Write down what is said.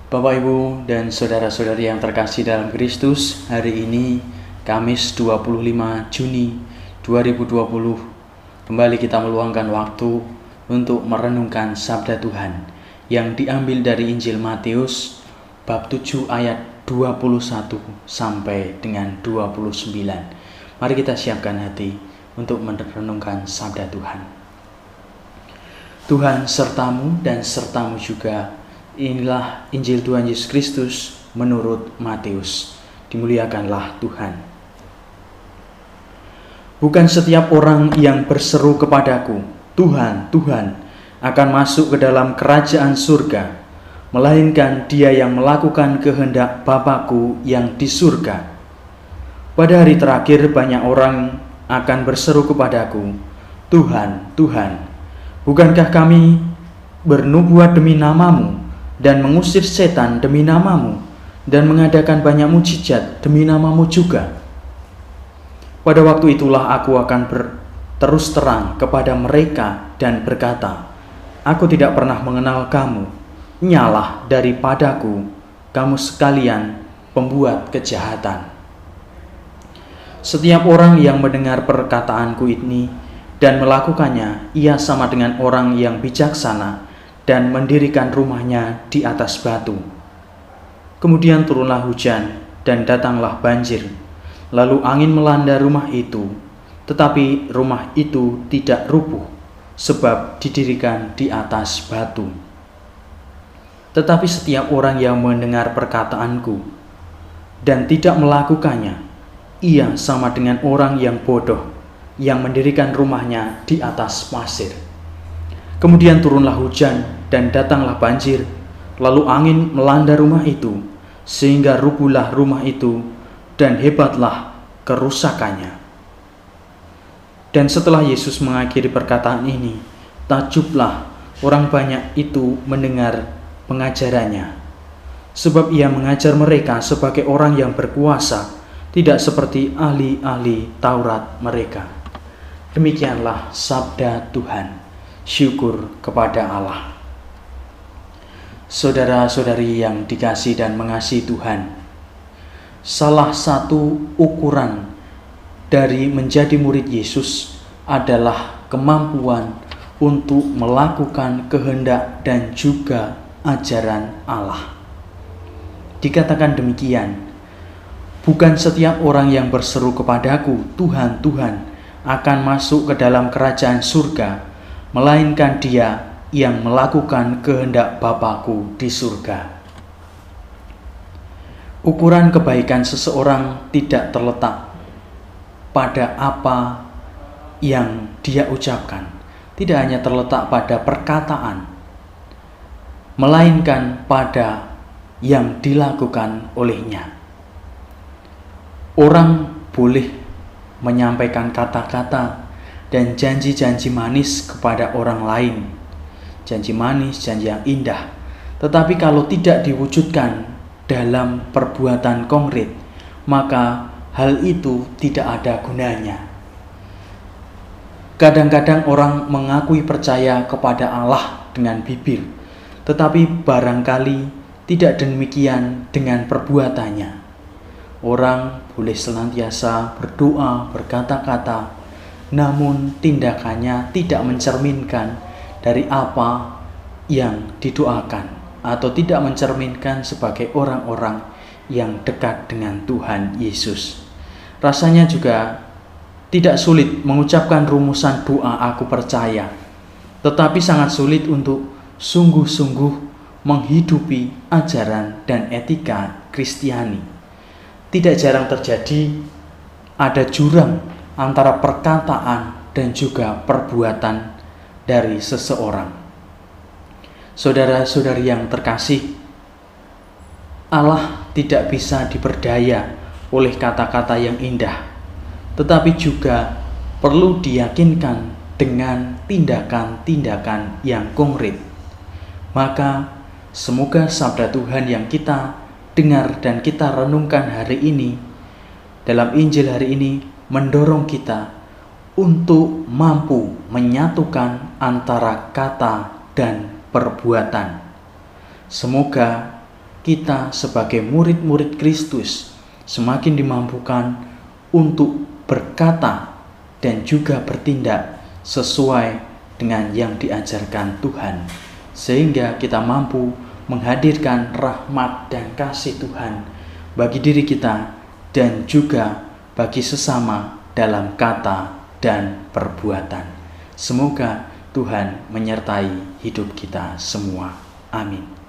Bapak, Ibu, dan saudara-saudari yang terkasih dalam Kristus, hari ini Kamis 25 Juni 2020 kembali kita meluangkan waktu untuk merenungkan sabda Tuhan yang diambil dari Injil Matius bab 7 ayat 21 sampai dengan 29. Mari kita siapkan hati untuk merenungkan sabda Tuhan. Tuhan sertamu dan sertamu juga. Inilah Injil Tuhan Yesus Kristus menurut Matius. Dimuliakanlah Tuhan. Bukan setiap orang yang berseru kepadaku, Tuhan, Tuhan, akan masuk ke dalam kerajaan surga, melainkan dia yang melakukan kehendak Bapa-Ku yang di surga. Pada hari terakhir banyak orang akan berseru kepadaku, Tuhan, Tuhan, bukankah kami bernubuat demi namamu, dan mengusir setan demi namamu, dan mengadakan banyak mujizat demi namamu juga? Pada waktu itulah aku akan berterus terang kepada mereka dan berkata, aku tidak pernah mengenal kamu, nyalah daripadaku, kamu sekalian pembuat kejahatan. Setiap orang yang mendengar perkataanku ini dan melakukannya, ia sama dengan orang yang bijaksana dan mendirikan rumahnya di atas batu. Kemudian turunlah hujan dan datanglah banjir, lalu angin melanda rumah itu, tetapi rumah itu tidak rubuh, sebab didirikan di atas batu. Tetapi setiap orang yang mendengar perkataanku dan tidak melakukannya, ia sama dengan orang yang bodoh, yang mendirikan rumahnya di atas pasir. Kemudian turunlah hujan dan datanglah banjir, lalu angin melanda rumah itu, sehingga rubuhlah rumah itu, dan hebatlah kerusakannya. Dan setelah Yesus mengakhiri perkataan ini, takjublah orang banyak itu mendengar pengajarannya, sebab ia mengajar mereka sebagai orang yang berkuasa, tidak seperti ahli-ahli Taurat mereka. Demikianlah sabda Tuhan. Syukur kepada Allah. Saudara-saudari yang dikasihi dan mengasihi Tuhan, salah satu ukuran dari menjadi murid Yesus adalah kemampuan untuk melakukan kehendak dan juga ajaran Allah. Dikatakan demikian, bukan setiap orang yang berseru kepadaku, Tuhan, Tuhan, akan masuk ke dalam kerajaan surga, melainkan dia yang melakukan kehendak Bapa-Ku di surga. Ukuran kebaikan seseorang tidak terletak pada apa yang dia ucapkan, tidak hanya terletak pada perkataan, melainkan pada yang dilakukan olehnya. Orang boleh menyampaikan kata-kata dan janji-janji manis kepada orang lain, janji manis, janji yang indah, tetapi kalau tidak diwujudkan dalam perbuatan konkret, maka hal itu tidak ada gunanya. Kadang-kadang orang mengakui percaya kepada Allah dengan bibir, tetapi barangkali tidak demikian dengan perbuatannya. Orang boleh senantiasa berdoa, berkata-kata, namun tindakannya tidak mencerminkan dari apa yang didoakan, atau tidak mencerminkan sebagai orang-orang yang dekat dengan Tuhan Yesus. Rasanya juga tidak sulit mengucapkan rumusan doa aku percaya, tetapi sangat sulit untuk sungguh-sungguh menghidupi ajaran dan etika Kristiani. Tidak jarang terjadi ada jurang antara perkataan dan juga perbuatan dari seseorang. Saudara-saudari yang terkasih, Allah tidak bisa diperdaya oleh kata-kata yang indah, tetapi juga perlu diyakinkan dengan tindakan-tindakan yang konkret. Maka semoga sabda Tuhan yang kita dengar dan kita renungkan hari ini, dalam Injil hari ini, mendorong kita untuk mampu menyatukan antara kata dan perbuatan. Semoga kita sebagai murid-murid Kristus semakin dimampukan untuk berkata dan juga bertindak sesuai dengan yang diajarkan Tuhan, sehingga kita mampu menghadirkan rahmat dan kasih Tuhan bagi diri kita dan juga bagi sesama dalam kata dan perbuatan. Semoga Tuhan menyertai hidup kita semua. Amin.